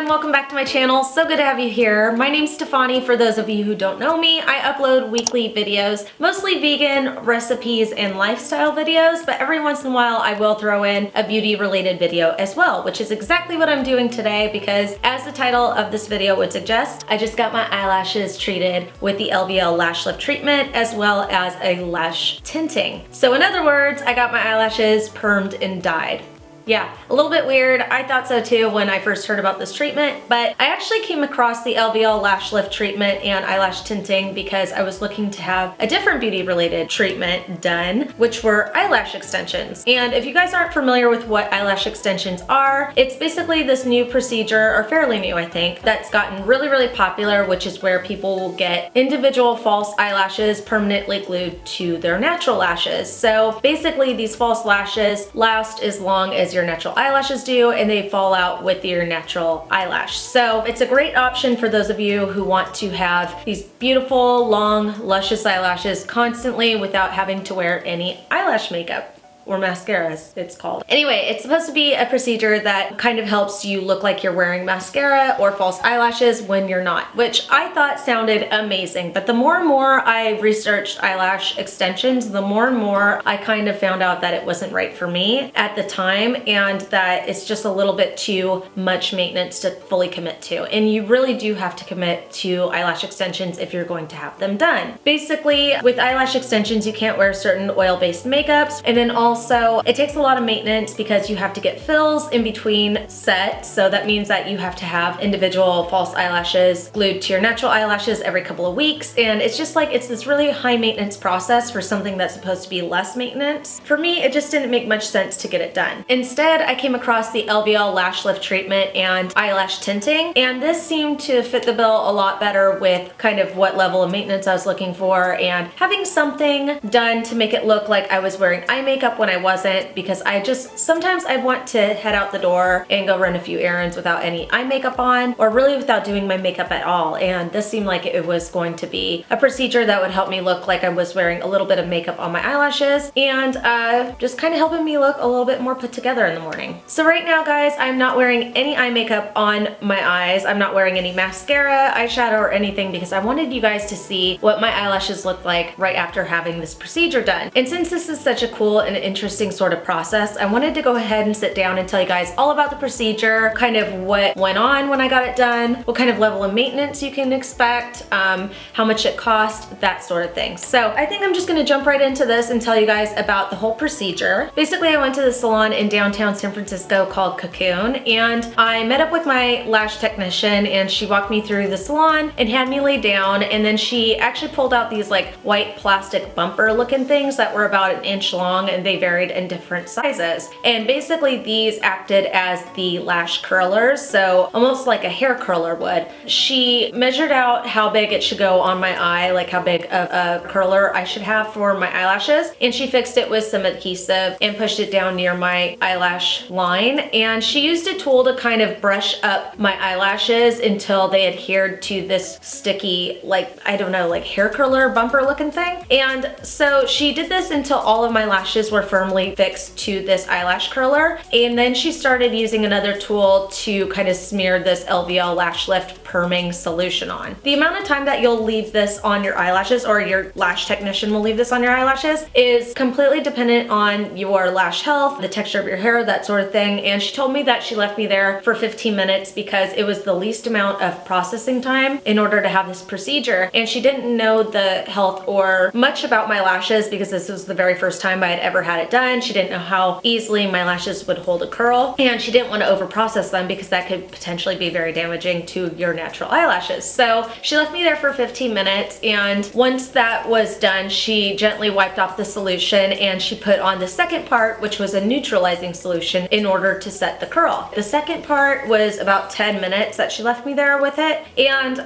welcome back to my channel. So good to have you here. My name's Stefani. For those of you who don't know me, I upload weekly videos, mostly vegan recipes and lifestyle videos, but every once in a while I will throw in a beauty related video as well, which is exactly what I'm doing today because as the title of this video would suggest, I just got my eyelashes treated with the LVL Lash Lift treatment as well as a lash tinting. So in other words, I got my eyelashes permed and dyed. Yeah, a little bit weird. I thought so too when I first heard about this treatment, but I actually came across the LVL Lash Lift treatment and eyelash tinting because I was looking to have a different beauty related treatment done, which were eyelash extensions. And if you guys aren't familiar with what eyelash extensions are, it's basically this new procedure, or fairly new I think, that's gotten really popular, which is where people will get individual false eyelashes permanently glued to their natural lashes. So basically these false lashes last as long as your natural eyelashes do, and they fall out with your natural eyelash. So it's a great option for those of you who want to have these beautiful, long, luscious eyelashes constantly without having to wear any eyelash makeup. Or mascaras, it's called. Anyway, it's supposed to be a procedure that kind of helps you look like you're wearing mascara or false eyelashes when you're not, which I thought sounded amazing. But the more and more I researched eyelash extensions, the more and more I kind of found out that it wasn't right for me at the time, and that it's just a little bit too much maintenance to fully commit to. And you really do have to commit to eyelash extensions if you're going to have them done. Basically, with eyelash extensions, you can't wear certain oil-based makeups, and then also it takes a lot of maintenance because you have to get fills in between sets. So that means that you have to have individual false eyelashes glued to your natural eyelashes every couple of weeks. And it's just like, it's this really high maintenance process for something that's supposed to be less maintenance. For me, it just didn't make much sense to get it done. Instead, I came across the LVL Lash Lift treatment and eyelash tinting. And this seemed to fit the bill a lot better with kind of what level of maintenance I was looking for and having something done to make it look like I was wearing eye makeup when I wasn't, because sometimes I want to head out the door and go run a few errands without any eye makeup on, or really without doing my makeup at all. And this seemed like it was going to be a procedure that would help me look like I was wearing a little bit of makeup on my eyelashes and just kind of helping me look a little bit more put together in the morning. So right now, guys, I'm not wearing any eye makeup on my eyes. I'm not wearing any mascara, eyeshadow, or anything because I wanted you guys to see what my eyelashes look like right after having this procedure done. And since this is such a cool and interesting sort of process, I wanted to go ahead and sit down and tell you guys all about the procedure, kind of what went on when I got it done, what kind of level of maintenance you can expect, how much it cost, that sort of thing. So I think I'm just gonna jump right into this and tell you guys about the whole procedure. Basically, I went to the salon in downtown San Francisco called Cocoon, and I met up with my lash technician, and she walked me through the salon and had me lay down, and then she actually pulled out these like white plastic bumper looking things that were about an inch long, and they varied in different sizes. And basically these acted as the lash curlers, so almost like a hair curler would. She measured out how big it should go on my eye, like how big of a curler I should have for my eyelashes, and she fixed it with some adhesive and pushed it down near my eyelash line. And she used a tool to kind of brush up my eyelashes until they adhered to this sticky, like, I don't know, like hair curler bumper looking thing. And so she did this until all of my lashes were firmly fixed to this eyelash curler, and then she started using another tool to kind of smear this LVL Lash Lift perming solution on. The amount of time that you'll leave this on your eyelashes, or your lash technician will leave this on your eyelashes, is completely dependent on your lash health, the texture of your hair, that sort of thing. And she told me that she left me there for 15 minutes because it was the least amount of processing time in order to have this procedure. And she didn't know the health or much about my lashes because this was the very first time I had ever had it done. She didn't know how easily my lashes would hold a curl, and she didn't want to over process them because that could potentially be very damaging to your natural eyelashes. So she left me there for 15 minutes, and once that was done, she gently wiped off the solution and she put on the second part, which was a neutralizing solution in order to set the curl. The second part was about 10 minutes that she left me there with it, and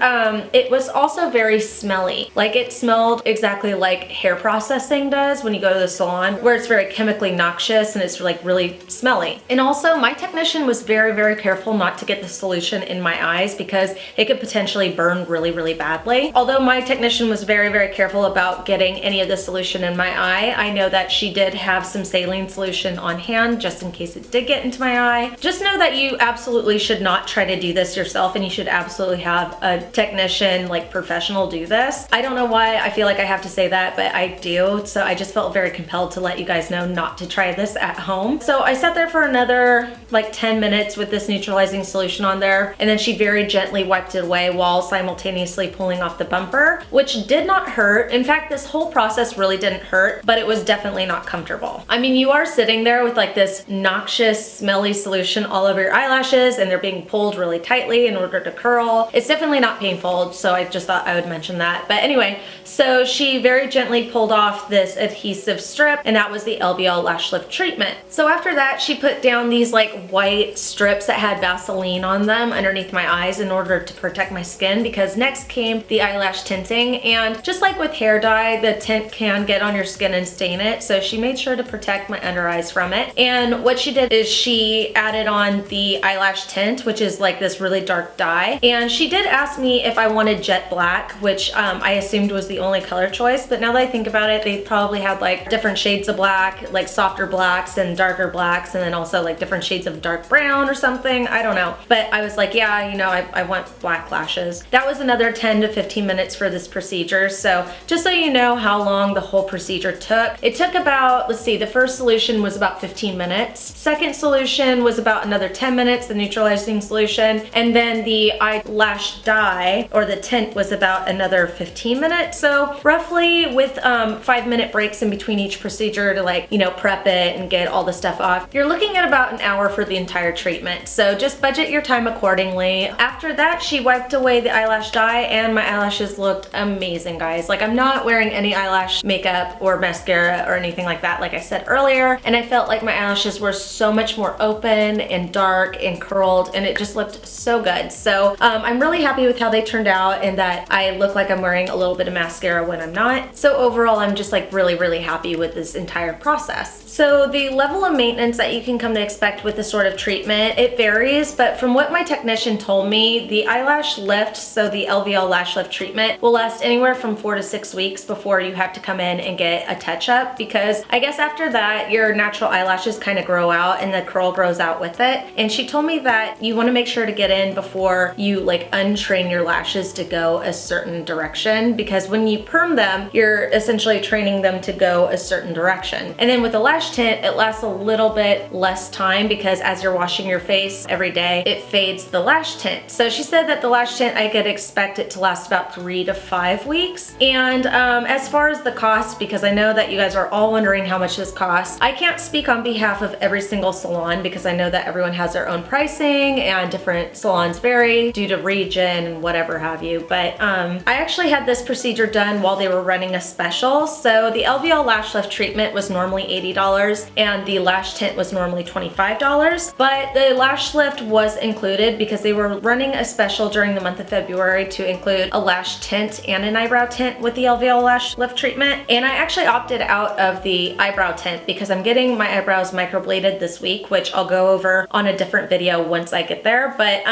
it was also very smelly. Like, it smelled exactly like hair processing does when you go to the salon, where it's very chemically noxious and it's like really smelly. And also, my technician was very careful not to get the solution in my eyes because it could potentially burn really badly. Although my technician was very careful about getting any of the solution in my eye, I know that she did have some saline solution on hand just in case it did get into my eye. Just know that you absolutely should not try to do this yourself, and you should absolutely have a technician, like professional, do this. I don't know why I feel like I have to say that, but I do. So I just felt very compelled to let you guys know not to try this at home. So I sat there for another like 10 minutes with this neutralizing solution on there, and then she very gently wiped it away while simultaneously pulling off the bumper, which did not hurt. In fact, this whole process really didn't hurt, but it was definitely not comfortable. I mean, you are sitting there with like this noxious, smelly solution all over your eyelashes, and they're being pulled really tightly in order to curl. It's definitely not painful, so I just thought I would mention that. But anyway, so she very gently pulled off this adhesive strip, and that was the LVL Lash Lift treatment. So after that, she put down these like white strips that had Vaseline on them underneath my eyes in order to protect my skin, because next came the eyelash tinting. And just like with hair dye, the tint can get on your skin and stain it, so she made sure to protect my under eyes from it. And what she did is she added on the eyelash tint, which is like this really dark dye, and she did ask me if I wanted jet black, which I assumed was the only color choice, but now that I think about it, they probably had like different shades of black, like softer blacks and darker blacks, and then also like different shades of dark brown or something. I don't know, but I was like, yeah, you know, I want black lashes. That was another 10 to 15 minutes for this procedure. So just so you know how long the whole procedure took, it took about, let's see, the first solution was about 15 minutes. Second solution was about another 10 minutes, the neutralizing solution, and then the eyelash dye or the tint was about another 15 minutes. So roughly with 5-minute breaks in between each procedure to, like, you know, prep it and get all the stuff off, you're looking at about an hour for the entire treatment. So just budget your time accordingly. After that, she wiped away the eyelash dye and my eyelashes looked amazing, guys. Like, I'm not wearing any eyelash makeup or mascara or anything like that, like I said earlier, and I felt like my eyelashes were so much more open and dark and curled, and it just looked so good. So I'm really happy with how they turned out and that I look like I'm wearing a little bit of mascara when I'm not. So overall, I'm just like really happy with this entire process. So the level of maintenance that you can come to expect with this sort of treatment, it varies, but from what my technician told me, the eyelash lift, so the LVL Lash Lift treatment, will last anywhere from 4 to 6 weeks before you have to come in and get a touch-up, because I guess after that, your natural eyelashes kind of grow out and the curl grows out with it. And she told me that you want to make sure to get in before you like untrain your lashes to go a certain direction, because when you perm them, you're essentially training them to go a certain direction. And then with the lash tint, it lasts a little bit less time because as you're washing your face every day, it fades the lash tint. So she said that the lash tint, I could expect it to last about 3 to 5 weeks. And as far as the cost, because I know that you guys are all wondering how much this costs, I can't speak on behalf of every single salon because I know that everyone has their own pricing and different salons vary due to region and whatever have you. But I actually had this procedure done while they were running a special. So the LVL Lash Lift treatment was normally $80 and the lash tint was normally $25, but the lash lift was included because they were running a special during the month of February to include a lash tint and an eyebrow tint with the LVL Lash Lift treatment. And I actually opted out of the eyebrow tint because I'm getting my eyebrows microbladed this week, which I'll go over on a different video once I get there. But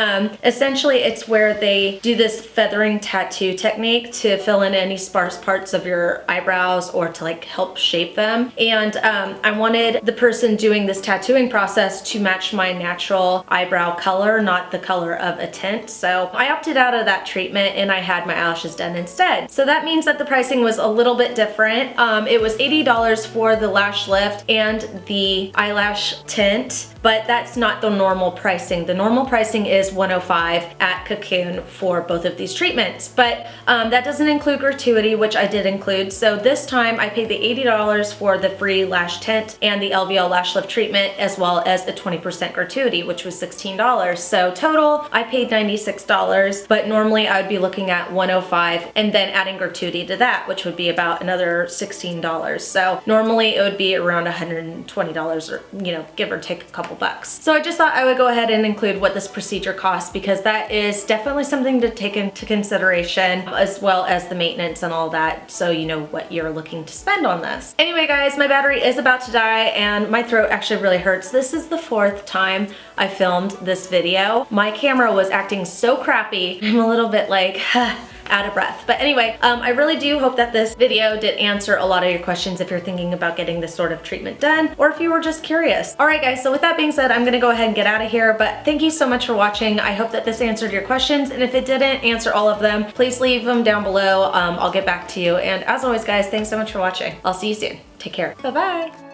essentially it's where they do this feathering tattoo technique to fill in any sparse parts of your eyebrows or to like help shape them. And I wanted the person doing this tattooing process to match my natural eyebrow color, not the color of a tint. So I opted out of that treatment and I had my eyelashes done instead. So that means that the pricing was a little bit different. It was $80 for the lash lift and the eyelash tint, but that's not the normal pricing. The normal pricing is $105 at Cocoon for both of these treatments, but that doesn't include gratuity, which I did include. So this time I paid the $80 for the free lash tint and the LVL Lash Lift treatment, as well as a 20% gratuity, which was $16. So total, I paid $96, but normally I would be looking at $105 and then adding gratuity to that, which would be about another $16. So normally it would be around $120 or, you know, give or take a couple bucks. So I just thought I would go ahead and include what this procedure costs because that is definitely something to take into consideration, as well as the maintenance and all that, so you know what you're looking to spend on this. Anyway guys, my battery is about to die and my throat actually really hurts. This is the 4th time I filmed this video. My camera was acting so crappy. I'm a little bit like, out of breath. But anyway, I really do hope that this video did answer a lot of your questions if you're thinking about getting this sort of treatment done, or if you were just curious. All right guys, so with that being said, I'm gonna go ahead and get out of here, but thank you so much for watching. I hope that this answered your questions, and if it didn't answer all of them, please leave them down below. I'll get back to you. And as always guys, thanks so much for watching. I'll see you soon. Take care. Bye-bye.